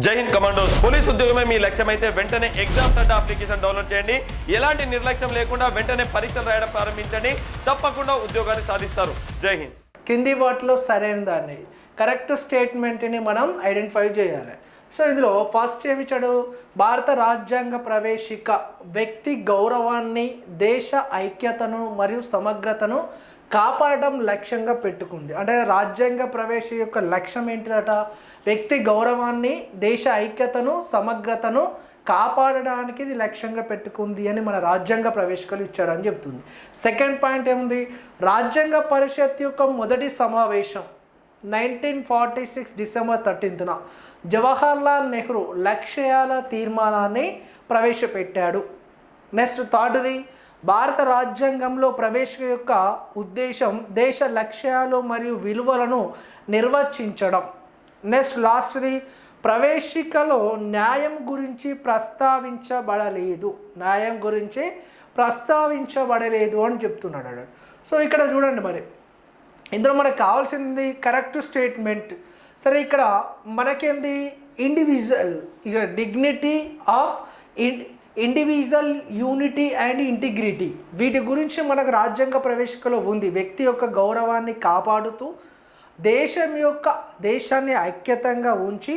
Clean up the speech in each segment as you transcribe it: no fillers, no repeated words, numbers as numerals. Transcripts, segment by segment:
జై Hind commandos. Police ఉద్యోగమే మీ లక్ష్యమైతే వెంటనే ఎగ్జామ్స్ అడ్డా అప్లికేషన్ డౌన్లోడ్ చేయండి. ఎలాంటి నిర్లక్ష్యం లేకుండా వెంటనే పరీక్షలు రాయడం ప్రారంభించండి. తప్పకుండా ఉద్యోగాన్ని సాధిస్తారు. జై హింద్. కింది వాటిలో సరైన దాన్ని కరెక్ట్ స్టేట్మెంట్ని మనం ఐడెంటిఫై చేయాలి. సో ఇందులో ఫస్ట్ ఏమి ఇచ్చాడు? భారత రాజ్యాంగ ప్రవేశిక వ్యక్తి గౌరవాన్ని, దేశ ఐక్యతను మరియు సమగ్రతను కాపాడడం లక్ష్యంగా పెట్టుకుంది. అంటే రాజ్యాంగ ప్రవేశ యొక్క లక్ష్యం ఏంటిదట? వ్యక్తి గౌరవాన్ని, దేశ ఐక్యతను, సమగ్రతను కాపాడడానికి ఇది లక్ష్యంగా పెట్టుకుంది అని మన రాజ్యాంగ ప్రవేశికలు ఇచ్చాడని చెప్తుంది. సెకండ్ పాయింట్ ఏముంది? రాజ్యాంగ పరిషత్ యొక్క మొదటి సమావేశం 1946 డిసెంబర్ 13న జవహర్లాల్ నెహ్రూ లక్ష్యాల తీర్మానాన్ని ప్రవేశపెట్టాడు. నెక్స్ట్ థర్డ్ది, భారత రాజ్యాంగంలో ప్రవేశిక యొక్క ఉద్దేశం దేశ లక్ష్యాలు మరియు విలువలను నిర్వచించడం. నెక్స్ట్ లాస్ట్ది, ప్రవేశికలో న్యాయం గురించి ప్రస్తావించబడలేదు, న్యాయం గురించి ప్రస్తావించబడలేదు అని చెప్తున్నాడు. సో ఇక్కడ చూడండి, మరి ఇందులో మనకు కావాల్సింది కరెక్ట్ స్టేట్మెంట్. సరే, ఇక్కడ మనకేంది? ఇండివిజువల్, ఇక dignity of individual unity and integrity, వీటి గురించి మనకు రాజ్యాంగ ప్రవేశికలో ఉంది. వ్యక్తి యొక్క గౌరవాన్ని కాపాడుతూ దేశాన్ని ఐక్యతంగా ఉంచి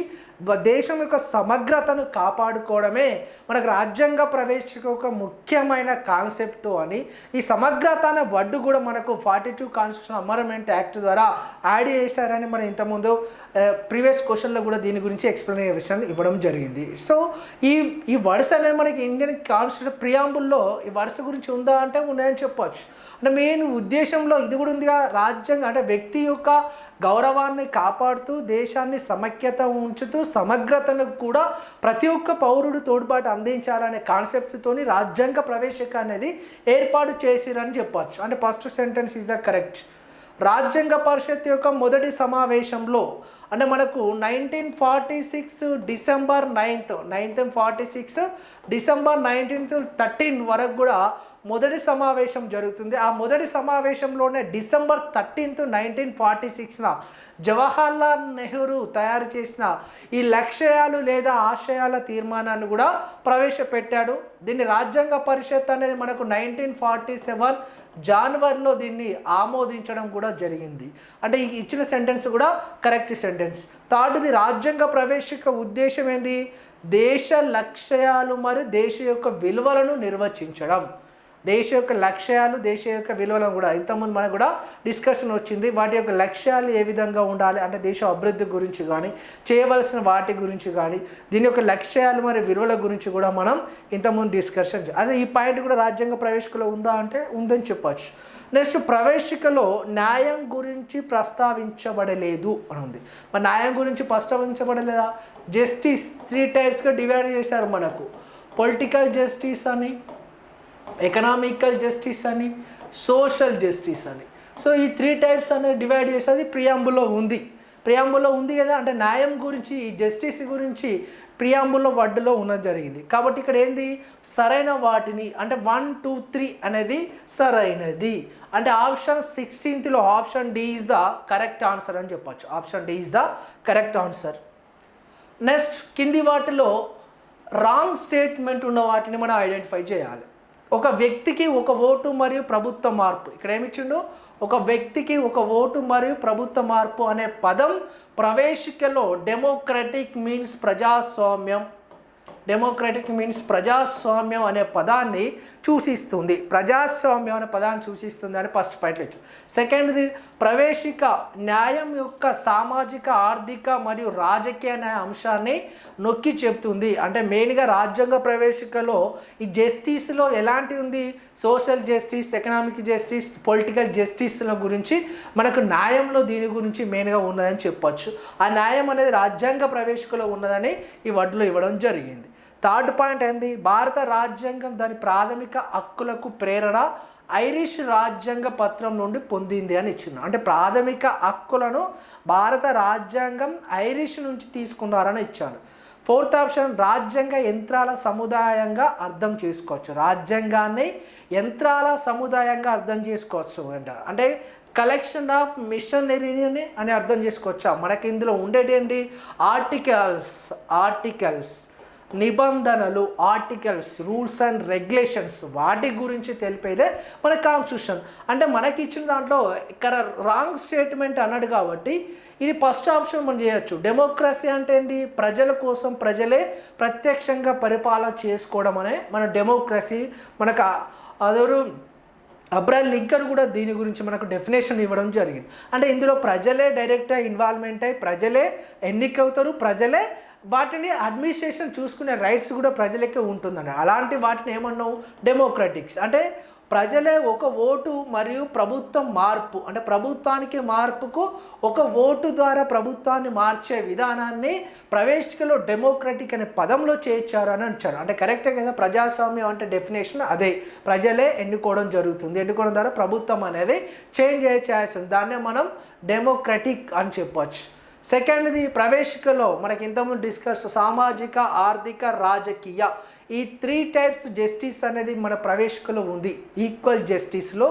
దేశం యొక్క సమగ్రతను కాపాడుకోవడమే మనకు రాజ్యాంగ ప్రవేశిక ఒక ముఖ్యమైన కాన్సెప్ట్ అని, ఈ సమగ్రత అనే వర్డ్ కూడా మనకు 42 కాన్స్టిట్యూషన్ అమెండ్మెంట్ యాక్ట్ ద్వారా యాడ్ చేశారని మనం ఇంతకుముందు ప్రీవియస్ క్వశ్చన్లో కూడా దీని గురించి ఎక్స్ప్లెనేషన్ ఇవ్వడం జరిగింది. సో ఈ వర్డ్స్ అనేది మనకి ఇండియన్ కాన్స్టిట్యూషన్ ప్రియాంబుల్లో ఈ వర్డ్స్ గురించి ఉందా అంటే ఉన్నాయని చెప్పవచ్చు. అంటే మెయిన్ ఉద్దేశంలో ఇది కూడా ఉందిగా, రాజ్యాంగం అంటే వ్యక్తి యొక్క గౌరవాన్ని కాపాడుతూ దేశాన్ని సమైక్యత ఉంచుతూ సమగ్రతను కూడా ప్రతి ఒక్క పౌరుడు తోడ్పాటు అందించాలనే కాన్సెప్ట్తోని రాజ్యాంగ ప్రవేశిక అనేది ఏర్పాటు చేసిరని చెప్పచ్చు. అంటే first sentence is the correct. రాజ్యాంగ పరిషత్ యొక్క మొదటి సమావేశంలో అంటే మనకు 1946 డిసెంబర్ 9th 1946 డిసెంబర్ 1913 వరకు కూడా మొదటి సమావేశం జరుగుతుంది. ఆ మొదటి సమావేశంలోనే డిసెంబర్ 13th 1946న జవహర్లాల్ నెహ్రూ తయారు చేసిన ఈ లక్ష్యాలు లేదా ఆశయాల తీర్మానాన్ని కూడా ప్రవేశపెట్టాడు. దీన్ని రాజ్యాంగ పరిషత్ అనేది మనకు 1947 జనవరిలో దీన్ని ఆమోదించడం కూడా జరిగింది. అంటే ఈ ఇచ్చిన సెంటెన్స్ కూడా కరెక్ట్ సెంటెన్స్. థర్డ్ది, రాజ్యాంగ ప్రవేశిక ఉద్దేశం ఏంది? దేశ లక్ష్యాలు మరియు దేశ యొక్క విలువలను నిర్వచించడం. దేశ యొక్క లక్ష్యాలు, దేశ యొక్క విలువలను కూడా ఇంతకుముందు మనకు కూడా డిస్కషన్ వచ్చింది. వాటి యొక్క లక్ష్యాలు ఏ విధంగా ఉండాలి అంటే దేశ అభివృద్ధి గురించి కానీ, చేయవలసిన వాటి గురించి కానీ, దీని యొక్క లక్ష్యాలు మరియు విలువల గురించి కూడా మనం ఇంతకుముందు డిస్కషన్. అదే ఈ పాయింట్ కూడా రాజ్యాంగ ప్రవేశికలో ఉందా అంటే ఉందని చెప్పచ్చు. నెక్స్ట్, ప్రవేశికలో న్యాయం గురించి ప్రస్తావించబడలేదు అని ఉంది. మరి న్యాయం గురించి ప్రస్తావించబడలేదా? జస్టిస్ 3 టైప్స్గా డివైడ్ చేశారు మనకు. పొలిటికల్ జస్టిస్ అని, ఎకనామికల్ జస్టిస్ అని, సోషల్ జస్టిస్ అని. సో ఈ 3 టైప్స్ అనేది డివైడ్ చేసేది ప్రియాంబుల్లో ఉంది కదా. అంటే న్యాయం గురించి, జస్టిస్ గురించి ప్రియాంబుల్లో వర్డ్లో ఉన్నది జరిగింది. కాబట్టి ఇక్కడ ఏంది? సరైన వాటిని అంటే 1, 2, 3 అనేది సరైనది. అంటే ఆప్షన్ 16thలో option D is the correct answer అని చెప్పచ్చు. Option D is the correct answer. Next, కింది వాటిలో రాంగ్ స్టేట్మెంట్ ఉన్న వాటిని మనం ఐడెంటిఫై చేయాలి. ఒక వ్యక్తికి ఒక ఓటు మరియు ప్రభుత్వ మార్పు, ఇక్కడ ఏమిచ్చిండు? ఒక వ్యక్తికి ఒక ఓటు మరియు ప్రభుత్వ మార్పు అనే పదం ప్రవేశికలో డెమోక్రటిక్ మీన్స్ ప్రజాస్వామ్యం అనే పదాన్ని సూచిస్తుంది. ప్రజాస్వామ్యం అనే పదాన్ని సూచిస్తుంది అని ఫస్ట్ పాయింట్లో ఇచ్చారు. సెకండ్ది, ప్రవేశిక న్యాయం యొక్క సామాజిక, ఆర్థిక మరియు రాజకీయ న్యాయ అంశాన్ని నొక్కి చెప్తుంది. అంటే మెయిన్గా రాజ్యాంగ ప్రవేశికలో ఈ జస్టిస్లో ఎలాంటి ఉంది? Social justice, economic justice, political జస్టిస్ల గురించి మనకు న్యాయంలో దీని గురించి మెయిన్గా ఉన్నదని చెప్పచ్చు. ఆ న్యాయం అనేది రాజ్యాంగ ప్రవేశికలో ఉన్నదని ఈ వర్డ్లో ఇవ్వడం జరిగింది. థర్డ్ పాయింట్ ఏంది? భారత రాజ్యాంగం దాని ప్రాథమిక హక్కులకు ప్రేరణ ఐరిష్ రాజ్యాంగ పత్రం నుండి పొందింది అని ఇచ్చింది. అంటే ప్రాథమిక హక్కులను భారత రాజ్యాంగం ఐరిష్ నుంచి తీసుకున్నారని ఇచ్చాను. ఫోర్త్ ఆప్షన్, రాజ్యాంగ యంత్రాల సముదాయంగా అర్థం చేసుకోవచ్చు. రాజ్యాంగాన్ని యంత్రాల సముదాయంగా అర్థం చేసుకోవచ్చు అంటే కలెక్షన్ ఆఫ్ మిషనరీ అని అర్థం చేసుకోవచ్చా? మనకి ఇందులో ఉండేటి ఏంటి? ఆర్టికల్స్ నిబంధనలు, ఆర్టికల్స్, రూల్స్ అండ్ రెగ్యులేషన్స్, వాటి గురించి తెలిపేదే మన కాన్స్టిట్యూషన్. అంటే మనకి ఇచ్చిన దాంట్లో ఇక్కడ రాంగ్ స్టేట్మెంట్ అన్నాడు కాబట్టి ఇది ఫస్ట్ ఆప్షన్ మనం చేయొచ్చు. డెమోక్రసీ అంటే ఏంటి? ప్రజల కోసం ప్రజలే ప్రత్యక్షంగా పరిపాలన చేసుకోవడం అనే మన డెమోక్రసీ. మనకు అదొరు అబ్రహం లింకన్ కూడా దీని గురించి మనకు డెఫినేషన్ ఇవ్వడం జరిగింది. అంటే ఇందులో ప్రజలే డైరెక్ట్గా ఇన్వాల్వ్మెంట్ అయ్యి ప్రజలే ఎన్నికవుతారు, ప్రజలే వాటిని అడ్మినిస్ట్రేషన్ చూసుకునే రైట్స్ కూడా ప్రజలకే ఉంటుందని. అలాంటి వాటిని ఏమన్నావు? డెమోక్రటిక్స్. అంటే ప్రజలే ఒక ఓటు మరియు ప్రభుత్వం మార్పు, అంటే ప్రభుత్వానికి మార్పుకు ఒక ఓటు ద్వారా ప్రభుత్వాన్ని మార్చే విధానాన్ని ప్రవేశికలో డెమోక్రటిక్ అనే పదంలో చేర్చారు అని అంటారు. అంటే కరెక్టే కదా? ప్రజాస్వామ్యం అంటే డెఫినేషన్ అదే, ప్రజలే ఎన్నుకోవడం జరుగుతుంది, ఎన్నుకోవడం ద్వారా ప్రభుత్వం అనేది చేంజ్ చేయాల్సింది, దాన్నే మనం డెమోక్రటిక్ అని చెప్పొచ్చు. సెకండ్ది ప్రవేశికలో మనకి ఇంతకుముందు డిస్కస్ సామాజిక, ఆర్థిక, రాజకీయ, ఈ 3 టైప్స్ జస్టిస్ అనేది మన ప్రవేశికలో ఉంది. ఈక్వల్ జస్టిస్లో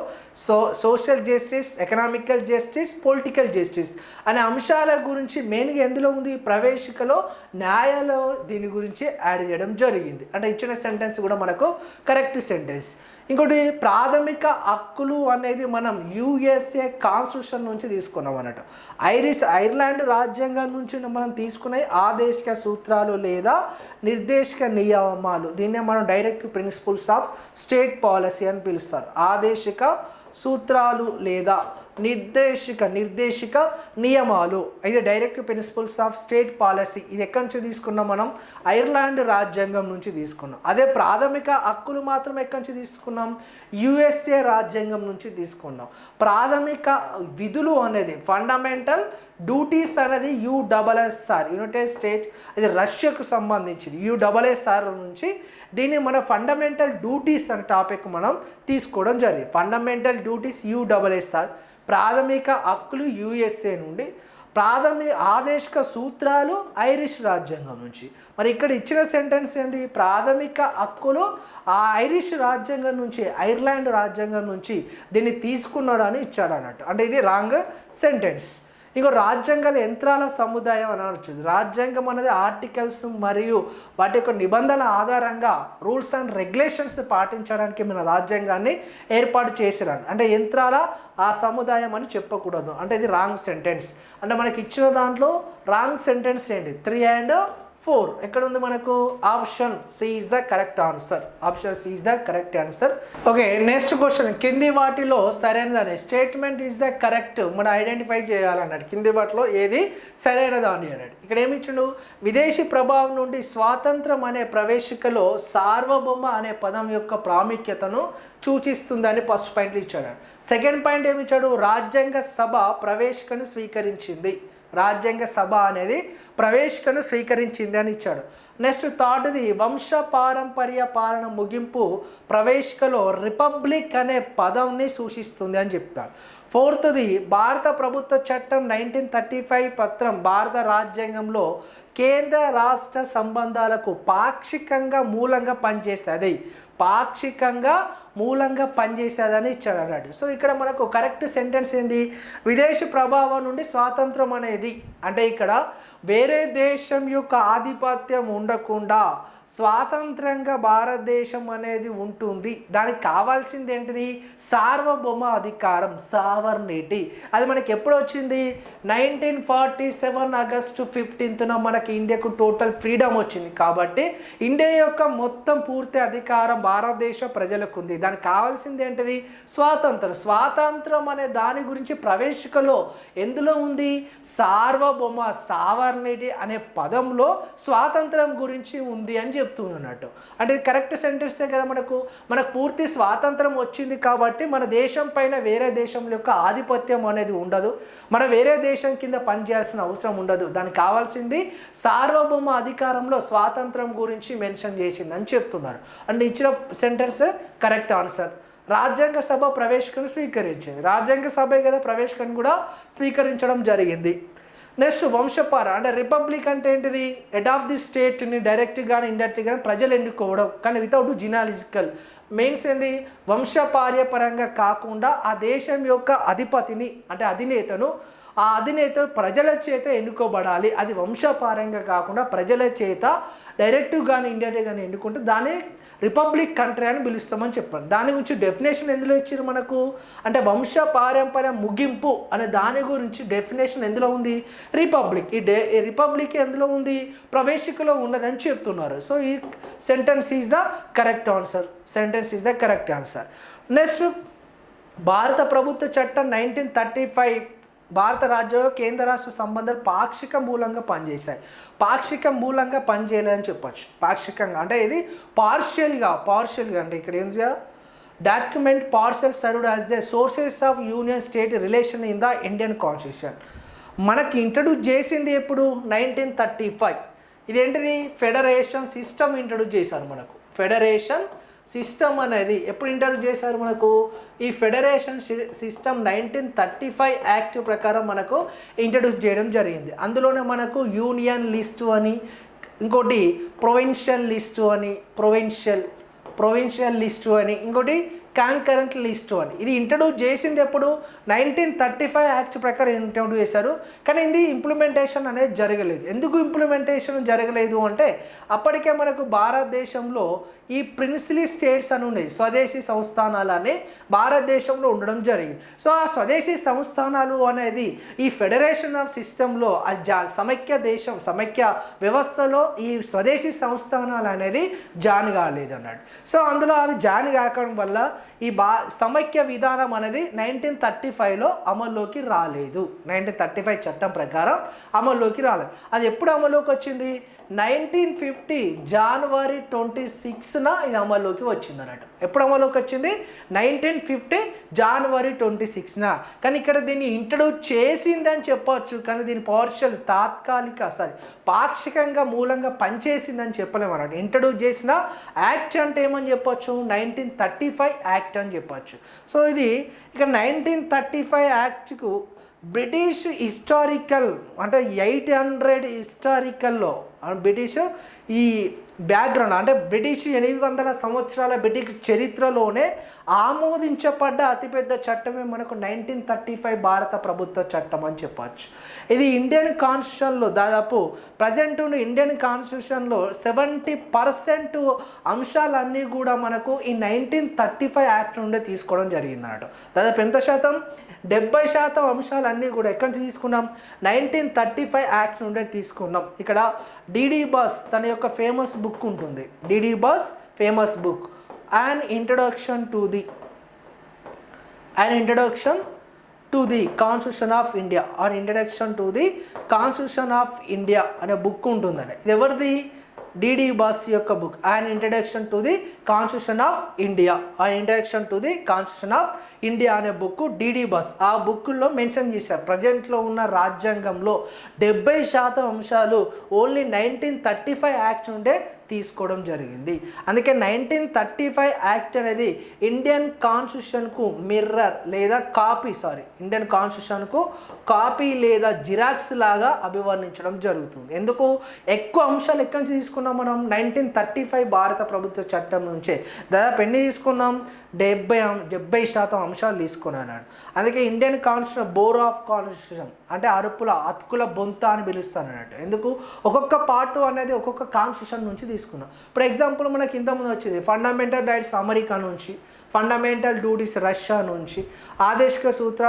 social justice, economical justice, political justice అనే అంశాల గురించి మెయిన్గా ఎందులో ఉంది? ప్రవేశికలో న్యాయాలో దీని గురించి యాడ్ చేయడం జరిగింది. అంటే ఇచ్చిన సెంటెన్స్ కూడా మనకు కరెక్ట్ సెంటెన్స్. ఇంకోటి ప్రాథమిక హక్కులు అనేది మనం యుఎస్ఏ కాన్స్టిట్యూషన్ నుంచి తీసుకున్నాం అన్నట్టు. ఐర్లాండ్ రాజ్యాంగం నుంచి మనం తీసుకునే ఆదేశిక సూత్రాలు లేదా నిర్దేశక నియమాలు, దీన్నే మనం direct principles of state policy అని పిలుస్తారు. ఆదేశిక సూత్రాలు లేదా నిర్దేశిక నియమాలు, ఇది direct principles of state policy. ఇది ఎక్కడి నుంచి తీసుకున్నాం మనం? ఐర్లాండ్ రాజ్యాంగం నుంచి తీసుకున్నాం. అదే ప్రాథమిక హక్కులు మాత్రం ఎక్కడి నుంచి తీసుకున్నాం? యుఎస్ఏ రాజ్యాంగం నుంచి తీసుకున్నాం. ప్రాథమిక విధులు అనేది ఫండమెంటల్ డ్యూటీస్ అనేది యుఎస్ఎస్ఆర్, యునైటెడ్ స్టేట్, ఇది రష్యాకు సంబంధించింది. యుఎస్ఎస్ఆర్ నుంచి దీన్ని మన ఫండమెంటల్ డ్యూటీస్ అనే టాపిక్ మనం తీసుకోవడం జరిగింది. ఫండమెంటల్ డ్యూటీస్ యుఎస్ఎస్ఆర్, ప్రాథమిక హక్కులు యుఎస్ఏ నుండి, ప్రాథమిక ఆదేశిక సూత్రాలు ఐరిష్ రాజ్యాంగం నుంచి. మరి ఇక్కడ ఇచ్చిన సెంటెన్స్ ఏంటి? ప్రాథమిక హక్కులు ఆ ఐరిష్ రాజ్యాంగం నుంచి, ఐర్లాండ్ రాజ్యాంగం నుంచి దీన్ని తీసుకున్నాడు అని ఇచ్చాడు అన్నట్టు. అంటే ఇది రాంగ్ సెంటెన్స్. ఇంకో రాజ్యాంగాల యంత్రాల సముదాయం అని అనొచ్చు. రాజ్యాంగం అనేది ఆర్టికల్స్ మరియు వాటి యొక్క నిబంధనల ఆధారంగా రూల్స్ అండ్ రెగ్యులేషన్స్ పాటించడానికి మన రాజ్యాంగాన్ని ఏర్పాటు చేసిరాను. అంటే యంత్రాల ఆ సముదాయం అని చెప్పకూడదు. అంటే ఇది రాంగ్ సెంటెన్స్. అంటే మనకి ఇచ్చిన దాంట్లో రాంగ్ సెంటెన్స్ ఏంటి? 3 and 4 ఎక్కడ ఉంది మనకు? Option C is the correct answer. Option C is the correct answer. Okay, next question. కింది వాటిలో సరైనదని స్టేట్మెంట్ ఈజ్ ద కరెక్ట్ మనం ఐడెంటిఫై చేయాలన్నాడు. కింది వాటిలో ఏది సరైనదని అన్నాడు. ఇక్కడ ఏమి ఇచ్చిండు? విదేశీ ప్రభావం నుండి స్వాతంత్రం అనే ప్రవేశికలో సార్వభౌమ అనే పదం యొక్క ప్రాముఖ్యతను సూచిస్తుందని ఫస్ట్ పాయింట్లు ఇచ్చాడు. సెకండ్ పాయింట్ ఏమి ఇచ్చాడు? రాజ్యాంగ సభ ప్రవేశికను స్వీకరించింది. రాజ్యాంగ సభ అనేది ప్రవేశికను స్వీకరించింది అని ఇచ్చాడు. నెక్స్ట్ థర్డ్ది వంశ పారంపర్య పాలన ముగింపు ప్రవేశికలో రిపబ్లిక్ అనే పదంని సూచిస్తుంది అని చెప్తాడు. ఫోర్త్ది భారత ప్రభుత్వ చట్టం 1935 పత్రం భారత రాజ్యాంగంలో కేంద్ర రాష్ట్ర సంబంధాలకు పాక్షికంగా మూలంగా పనిచేసేది, పాక్షికంగా మూలంగా పనిచేసేదని ఇచ్చాడు అన్నాడు. సో ఇక్కడ మనకు కరెక్ట్ సెంటెన్స్ ఏంది? విదేశీ ప్రభావం నుండి స్వాతంత్రం అనేది అంటే ఇక్కడ వేరే దేశం యొక్క ఆధిపత్యం ఉండకుండా స్వాతంత్రంగా భారతదేశం అనేది ఉంటుంది. దానికి కావాల్సింది ఏంటిది? సార్వభౌమ అధికారం, సావర్నిటీ. అది మనకి ఎప్పుడు వచ్చింది? 1947 ఆగస్టు 15న మనకి ఇండియాకు టోటల్ ఫ్రీడమ్ వచ్చింది. కాబట్టి ఇండియా యొక్క మొత్తం పూర్తి అధికారం భారతదేశ ప్రజలకు ఉంది. దానికి కావాల్సింది ఏంటిది? స్వాతంత్రం. స్వాతంత్రం అనే దాని గురించి ప్రవేశికలో ఎందులో ఉంది? సార్వభౌమ, సావర్నిటీ అనే పదంలో స్వాతంత్రం గురించి ఉంది అని చెప్తున్నట్టు. అంటే కరెక్ట్ సెంటెన్సే కదా. మనకు పూర్తి స్వాతంత్రం వచ్చింది కాబట్టి మన దేశం పైన వేరే దేశం యొక్క ఆధిపత్యం అనేది ఉండదు. మన వేరే దేశం కింద పనిచేయాల్సిన అవసరం ఉండదు. దానికి కావాల్సింది సార్వభౌమ అధికారంలో స్వాతంత్రం గురించి మెన్షన్ చేసిందని చెప్తున్నారు. అంటే ఇచ్చిన సెంటెన్స్ కరెక్ట్ ఆన్సర్. రాజ్యాంగ సభ ప్రవేశికను స్వీకరించింది. రాజ్యాంగ సభే కదా ప్రవేశికను కూడా స్వీకరించడం జరిగింది. నెక్స్ట్ వంశపార అంటే రిపబ్లిక్ అంటే ఏంటిది, హెడ్ ఆఫ్ ది స్టేట్ని డైరెక్ట్ కానీ ఇండైరెక్ట్ కానీ ప్రజలు ఎన్నుకోవడం, కానీ వితౌట్ జినాలజికల్ మెయిన్స్ ఏంది, వంశపార్యపరంగా కాకుండా ఆ దేశం యొక్క అధిపతిని అంటే అధినేతను, ఆ అధినేత ప్రజల చేత ఎన్నుకోబడాలి, అది వంశపారంగా కాకుండా ప్రజల చేత డైరెక్ట్గా కానీ ఇండైరెక్ట్ కానీ ఎన్నుకుంటే దాన్ని రిపబ్లిక్ కంట్రీ అని పిలుస్తామని చెప్పాను. దాని గురించి డెఫినేషన్ ఎందులో ఇచ్చారు మనకు అంటే వంశపారంపర్య ముగింపు అనే దాని గురించి డెఫినేషన్ ఎందులో ఉంది, రిపబ్లిక్. ఈ రిపబ్లిక్ ఎందులో ఉంది, ప్రవేశికలో ఉన్నదని చెప్తున్నారు. సో ఈ sentence is the correct answer. Next భారత ప్రభుత్వ చట్టం 1935 భారత రాజ్యంలో కేంద్ర రాష్ట్ర సంబంధాలు పాక్షిక మూలంగా పనిచేయలేదని చెప్పచ్చు. పాక్షికంగా అంటే ఇది పార్షియల్గా అంటే ఇక్కడ ఏంటి, document partial served as the sources of union state relation in the Indian constitution. మనకి ఇంట్రడ్యూస్ చేసింది ఎప్పుడు, 1935. ఇదేంటిది, ఫెడరేషన్ సిస్టమ్ ఇంట్రడ్యూస్ చేశారు మనకు. ఫెడరేషన్ సిస్టమ్ అనేది ఎప్పుడు ఇంట్రడ్యూస్ చేశారు మనకు, ఈ ఫెడరేషన్ సిస్టమ్ 1935 యాక్ట్ ప్రకారం మనకు ఇంట్రడ్యూస్ చేయడం జరిగింది. అందులోనే మనకు యూనియన్ లిస్టు అని, ఇంకోటి ప్రొవిన్షియల్ లిస్టు అని, ఇంకోటి కాంకరెంట్ లిస్టు అని. ఇది ఇంట్రడ్యూస్ చేసింది ఎప్పుడు, 1935 యాక్ట్ ప్రకారం ఇంట్రడ్యూస్ చేశారు. కానీ ఇది ఇంప్లిమెంటేషన్ అనేది జరగలేదు. ఎందుకు ఇంప్లిమెంటేషన్ జరగలేదు అంటే అప్పటికే మనకు భారతదేశంలో ఈ ప్రిన్స్లీ స్టేట్స్ అని ఉన్నాయి, స్వదేశీ సంస్థానాలు అని భారతదేశంలో ఉండడం జరిగింది. సో ఆ స్వదేశీ సంస్థానాలు అనేది ఈ ఫెడరేషన్ ఆఫ్ సిస్టంలో సమైక్య వ్యవస్థలో ఈ స్వదేశీ సంస్థానాలు అనేది జాయిన్ కాలేదు అన్నాడు. సో అందులో అవి జాయిన్ కావడం వల్ల ఈ సమైక్య విధానం అనేది 1935లో అమల్లోకి రాలేదు. 1935 చట్టం ప్రకారం అమల్లోకి రాలేదు. అది ఎప్పుడు అమల్లోకి వచ్చింది, 1950 జనవరి 26న ఇది అమల్లోకి వచ్చింది అన్నట్టు. ఎప్పుడు అమల్లోకి వచ్చింది, 1950 జనవరి 26న. కానీ ఇక్కడ దీన్ని ఇంట్రడ్యూస్ చేసిందని చెప్పవచ్చు, కానీ దీని పాక్షికంగా మూలంగా పనిచేసిందని చెప్పలేము అన్నట్టు. ఇంట్రడ్యూస్ చేసిన యాక్ట్ అంటే ఏమని చెప్పొచ్చు, 1935 యాక్ట్ అని చెప్పచ్చు. సో ఇది ఇక 1935 యాక్ట్కు బ్రిటిష్ హిస్టారికల్ అంటే 800 హిస్టారికల్లో బ్రిటిష్ ఈ బ్యాక్గ్రౌండ్ అంటే బ్రిటిష్ 800 సంవత్సరాల బ్రిటిష్ చరిత్రలోనే ఆమోదించబడ్డ అతిపెద్ద చట్టమే మనకు 1935 భారత ప్రభుత్వ చట్టం అని చెప్పచ్చు. ఇది ఇండియన్ కాన్స్టిట్యూషన్లో దాదాపు ప్రజెంట్ ఇండియన్ కాన్స్టిట్యూషన్లో 70% అంశాలన్నీ కూడా మనకు ఈ 1935 యాక్ట్ నుండే తీసుకోవడం జరిగింది అన్నట్టు. దాదాపు ఎంత శాతం, 70% అంశాలన్నీ కూడా ఎక్కడి నుంచి తీసుకున్నాం, 1935 యాక్ట్ నుండే తీసుకున్నాం. ఇక్కడ డిడి బాస్ తన యొక్క ఫేమస్ బుక్ ఉంటుంది, DD boss famous book and introduction to the constitution of India India అనే బుక్ ఉంటుందండి. ఇది ఎవరిది, డిడి బాస్ యొక్క book and introduction to the constitution of India అనే బుక్ డిడి బాస్. ఆ బుక్లో మెన్షన్ చేశారు ప్రజెంట్లో ఉన్న రాజ్యాంగంలో 70% అంశాలు ఓన్లీ 1935 యాక్ట్ నుండే తీసుకోవడం జరిగింది. అందుకే 1935 యాక్ట్ అనేది ఇండియన్ కాన్స్టిట్యూషన్కు ఇండియన్ కాన్స్టిట్యూషన్కు కాపీ లేదా జిరాక్స్ లాగా అభివర్ణించడం జరుగుతుంది. ఎందుకు, ఎక్కువ అంశాలు ఎక్కడి నుంచి తీసుకున్నాం మనం, 1935 భారత ప్రభుత్వ చట్టం నుంచే దాదాపు ఎన్ని తీసుకున్నాం, 70% అంశాలు తీసుకున్నాను. అందుకే Indian constitution bore of constitution అంటే అతుకుల బొంత అని పిలుస్తాను అన్నట్టు. ఎందుకు, ఒక్కొక్క పార్ట్ అనేది ఒక్కొక్క కాన్స్టిట్యూషన్ నుంచి తీసుకున్నాం. ఫర్ ఎగ్జాంపుల్ మనకి ఇంతకుముందు వచ్చింది ఫండమెంటల్ రైట్స్ అమెరికా నుంచి, ఫండమెంటల్ డ్యూటీస్ రష్యా నుంచి, ఆదేశిక సూత్ర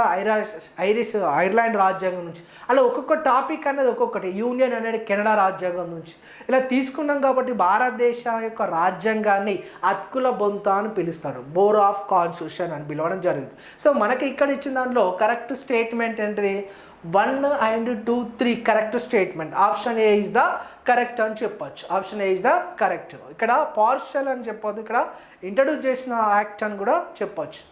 ఐర్లాండ్ రాజ్యాంగం నుంచి, అలా ఒక్కొక్క టాపిక్ అనేది ఒక్కొక్కటి, యూనియన్ అనేది కెనడా రాజ్యాంగం నుంచి ఇలా తీసుకున్నాం. కాబట్టి భారతదేశం యొక్క రాజ్యాంగాన్ని అతుకుల బొంత అని పిలుస్తారు, బోర్ ఆఫ్ కాన్స్టిట్యూషన్ అని పిలవడం జరుగుతుంది. సో మనకి ఇక్కడ ఇచ్చిన దాంట్లో కరెక్ట్ స్టేట్మెంట్ ఏంటిది, 1 and 2, 3 correct statement. Option A is the correct అని చెప్పచ్చు. ఇక్కడ పార్షియల్ అని చెప్పొద్దు, ఇక్కడ ఇంట్రడ్యూస్ చేసిన యాక్ట్ అని కూడా చెప్పొచ్చు.